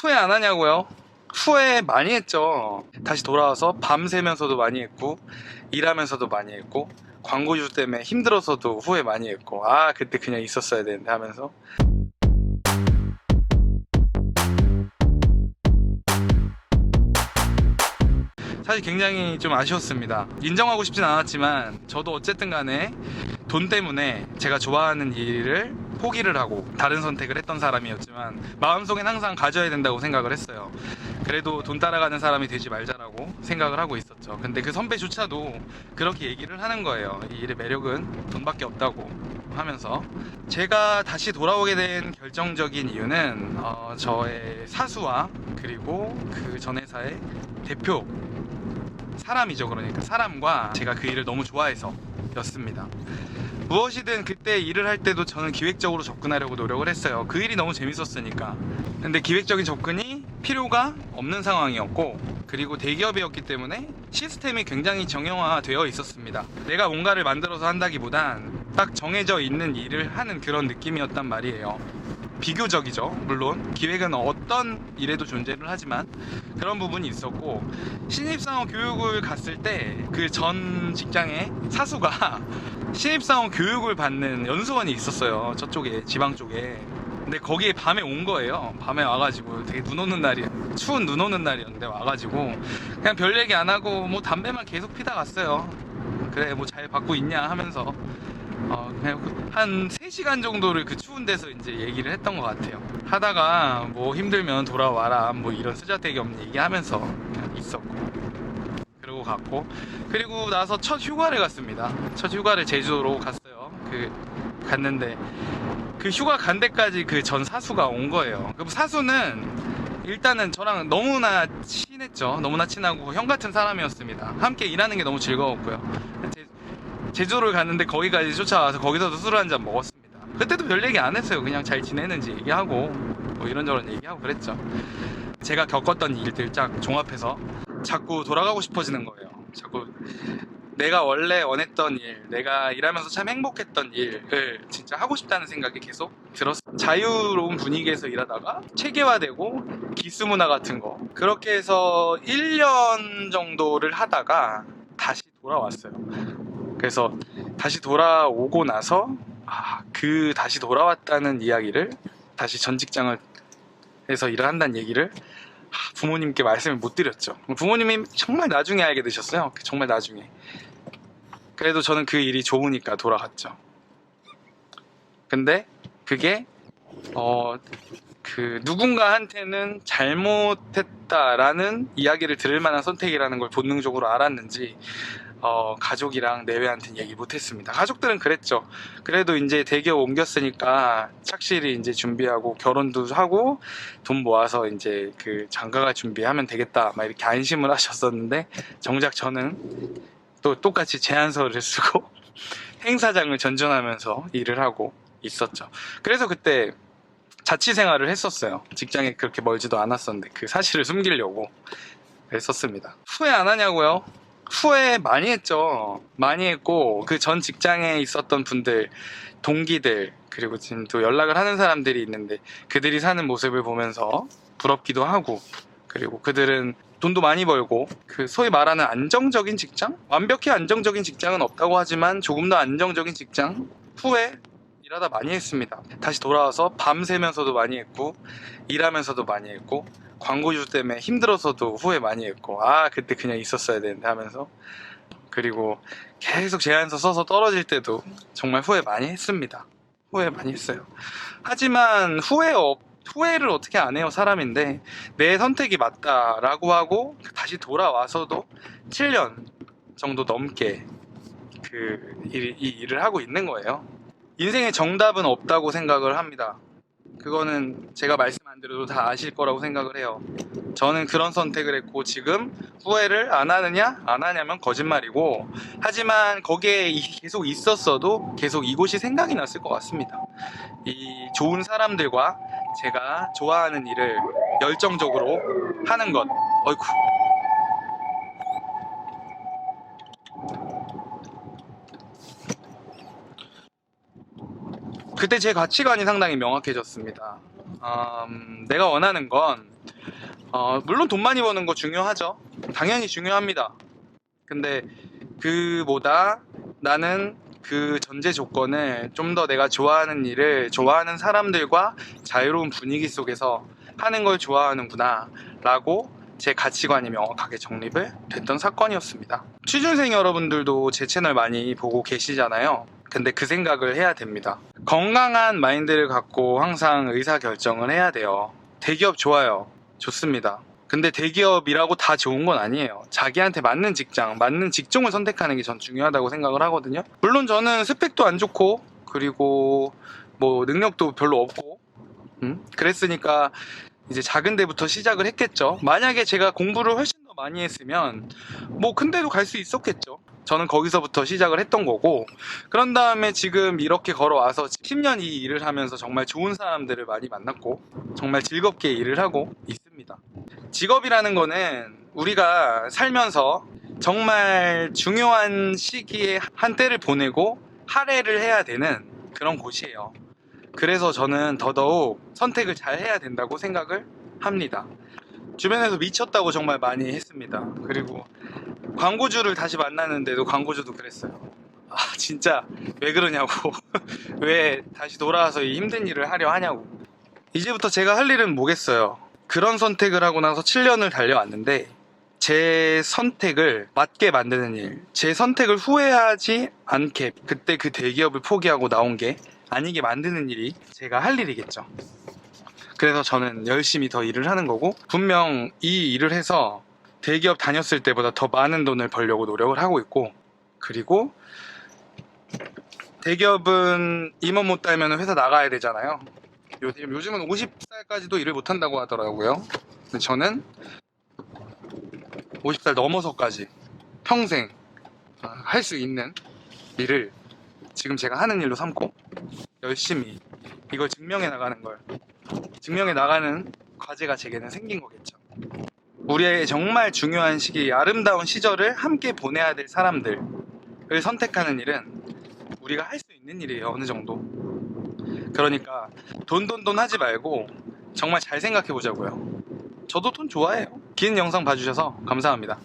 후회 안 하냐고요? 후회 많이 했죠. 다시 돌아와서 밤새면서도 많이 했고, 일하면서도 많이 했고, 광고주 때문에 힘들어서도 후회 많이 했고, 아, 그때 그냥 있었어야 되는데 하면서. 사실 굉장히 좀 아쉬웠습니다. 인정하고 싶진 않았지만 저도 어쨌든 간에 돈 때문에 제가 좋아하는 일을 포기를 하고 다른 선택을 했던 사람이었지만 마음속엔 항상 가져야 된다고 생각을 했어요. 그래도 돈 따라가는 사람이 되지 말자라고 생각을 하고 있었죠. 근데 그 선배조차도 그렇게 얘기를 하는 거예요. 이 일의 매력은 돈밖에 없다고 하면서. 제가 다시 돌아오게 된 결정적인 이유는 저의 사수와 그리고 그 전 회사의 대표 사람이죠. 그러니까 사람과 제가 그 일을 너무 좋아해서 였습니다. 무엇이든 그때 일을 할 때도 저는 기획적으로 접근하려고 노력을 했어요. 그 일이 너무 재밌었으니까. 근데 기획적인 접근이 필요가 없는 상황이었고, 그리고 대기업이었기 때문에 시스템이 굉장히 정형화되어 있었습니다. 내가 뭔가를 만들어서 한다기보단 딱 정해져 있는 일을 하는 그런 느낌이었단 말이에요. 비교적이죠. 물론 기획은 어떤 일에도 존재를 하지만 그런 부분이 있었고, 신입사원 교육을 갔을 때 그 전 직장의 사수가 신입사원 교육을 받는 연수원이 있었어요. 저쪽에, 지방 쪽에. 근데 거기에 밤에 온 거예요. 밤에 와가지고 되게 눈 오는 날이, 추운 눈 오는 날이었는데 와가지고 그냥 별 얘기 안 하고 뭐 담배만 계속 피다 갔어요. 그래 뭐 잘 받고 있냐 하면서 그냥 한 3시간 정도를 그 추운 데서 이제 얘기를 했던 것 같아요. 하다가 뭐 힘들면 돌아와라 뭐 이런 쓰잘데기 없는 얘기 하면서 그냥 있었고, 그러고 갔고, 그리고 나서 첫 휴가를 갔습니다. 첫 휴가를 제주도로 갔어요. 갔는데 그 휴가 간 데까지 그 전 사수가 온 거예요. 그 사수는 일단은 저랑 너무나 친했죠. 너무나 친하고 형 같은 사람이었습니다. 함께 일하는 게 너무 즐거웠고요. 제주도를 갔는데 거기까지 쫓아와서 거기서도 술을 한 잔 먹었습니다. 그때도 별 얘기 안 했어요. 그냥 잘 지내는지 얘기하고 뭐 이런저런 얘기하고 그랬죠. 제가 겪었던 일들 쫙 종합해서 자꾸 돌아가고 싶어지는 거예요. 자꾸 내가 원래 원했던 일, 내가 일하면서 참 행복했던 일을 진짜 하고 싶다는 생각이 계속 들었어요. 자유로운 분위기에서 일하다가 체계화되고 기수문화 같은 거, 그렇게 해서 1년 정도를 하다가 다시 돌아왔어요. 그래서 다시 돌아오고 나서 다시 돌아왔다는 이야기를, 다시 전 직장을 해서 일을 한다는 얘기를 부모님께 말씀을 못 드렸죠. 부모님이 정말 나중에 알게 되셨어요. 정말 나중에. 그래도 저는 그 일이 좋으니까 돌아갔죠. 근데 그게 누군가한테는 잘못했다라는 이야기를 들을 만한 선택이라는 걸 본능적으로 알았는지 가족이랑 내외한테는 얘기 못했습니다. 가족들은 그랬죠. 그래도 이제 대기업 옮겼으니까 착실히 이제 준비하고 결혼도 하고 돈 모아서 이제 그 장가갈 준비하면 되겠다 막 이렇게 안심을 하셨었는데, 정작 저는 또 똑같이 제안서를 쓰고 행사장을 전전하면서 일을 하고 있었죠. 그래서 그때 자취 생활을 했었어요. 직장에 그렇게 멀지도 않았었는데 그 사실을 숨기려고 했었습니다. 후회 안 하냐고요? 후회 많이 했죠. 많이 했고, 그 전 직장에 있었던 분들, 동기들, 그리고 지금 또 연락을 하는 사람들이 있는데 그들이 사는 모습을 보면서 부럽기도 하고, 그리고 그들은 돈도 많이 벌고 그 소위 말하는 안정적인 직장? 완벽히 안정적인 직장은 없다고 하지만 조금 더 안정적인 직장? 후회 일하다 많이 했습니다. 다시 돌아와서 밤새면서도 많이 했고, 일하면서도 많이 했고, 광고주 때문에 힘들어서도 후회 많이 했고, 아, 그때 그냥 있었어야 되는데 하면서. 그리고 계속 제안서 써서 떨어질 때도 정말 후회 많이 했습니다. 후회 많이 했어요. 하지만 후회를 어떻게 안 해요? 사람인데. 내 선택이 맞다라고 하고 다시 돌아와서도 7년 정도 넘게 이 일을 하고 있는 거예요. 인생의 정답은 없다고 생각을 합니다. 그거는 제가 말씀 안 드려도 다 아실 거라고 생각을 해요. 저는 그런 선택을 했고, 지금 후회를 안 하느냐? 안 하냐면 거짓말이고, 하지만 거기에 계속 있었어도 계속 이곳이 생각이 났을 것 같습니다. 이 좋은 사람들과 제가 좋아하는 일을 열정적으로 하는 것. 어이쿠. 그때 제 가치관이 상당히 명확해졌습니다. 내가 원하는 건 물론 돈 많이 버는 거 중요하죠. 당연히 중요합니다. 근데 그보다 나는 그 전제 조건을 좀 더 내가 좋아하는 일을 좋아하는 사람들과 자유로운 분위기 속에서 하는 걸 좋아하는구나 라고 제 가치관이 명확하게 정립을 됐던 사건이었습니다. 취준생 여러분들도 제 채널 많이 보고 계시잖아요. 근데 그 생각을 해야 됩니다. 건강한 마인드를 갖고 항상 의사결정을 해야 돼요. 대기업 좋아요. 좋습니다. 근데 대기업이라고 다 좋은 건 아니에요. 자기한테 맞는 직장, 맞는 직종을 선택하는 게 전 중요하다고 생각을 하거든요. 물론 저는 스펙도 안 좋고 그리고 뭐 능력도 별로 없고 그랬으니까 이제 작은 데부터 시작을 했겠죠. 만약에 제가 공부를 훨씬 더 많이 했으면 뭐 큰 데도 갈 수 있었겠죠. 저는 거기서부터 시작을 했던 거고, 그런 다음에 지금 이렇게 걸어와서 10년 이 일을 하면서 정말 좋은 사람들을 많이 만났고 정말 즐겁게 일을 하고 있습니다. 직업이라는 거는 우리가 살면서 정말 중요한 시기에 한때를 보내고 할애를 해야 되는 그런 곳이에요. 그래서 저는 더더욱 선택을 잘 해야 된다고 생각을 합니다. 주변에서 미쳤다고 정말 많이 했습니다. 그리고 광고주를 다시 만났는데도 광고주도 그랬어요. 진짜 왜 그러냐고. 왜 다시 돌아와서 이 힘든 일을 하려 하냐고. 이제부터 제가 할 일은 뭐겠어요. 그런 선택을 하고 나서 7년을 달려왔는데 제 선택을 맞게 만드는 일, 제 선택을 후회하지 않게 그때 그 대기업을 포기하고 나온 게 아니게 만드는 일이 제가 할 일이겠죠. 그래서 저는 열심히 더 일을 하는 거고, 분명 이 일을 해서 대기업 다녔을 때보다 더 많은 돈을 벌려고 노력을 하고 있고, 그리고 대기업은 임원 못 달면 회사 나가야 되잖아요. 요즘은 50살까지도 일을 못 한다고 하더라고요. 근데 저는 50살 넘어서까지 평생 할 수 있는 일을 지금 제가 하는 일로 삼고 열심히 이걸 증명해 나가는 과제가 제게는 생긴 거겠죠. 우리의 정말 중요한 시기, 아름다운 시절을 함께 보내야 될 사람들을 선택하는 일은 우리가 할 수 있는 일이에요. 어느 정도. 그러니까 돈 하지 말고 정말 잘 생각해 보자고요. 저도 돈 좋아해요. 긴 영상 봐주셔서 감사합니다.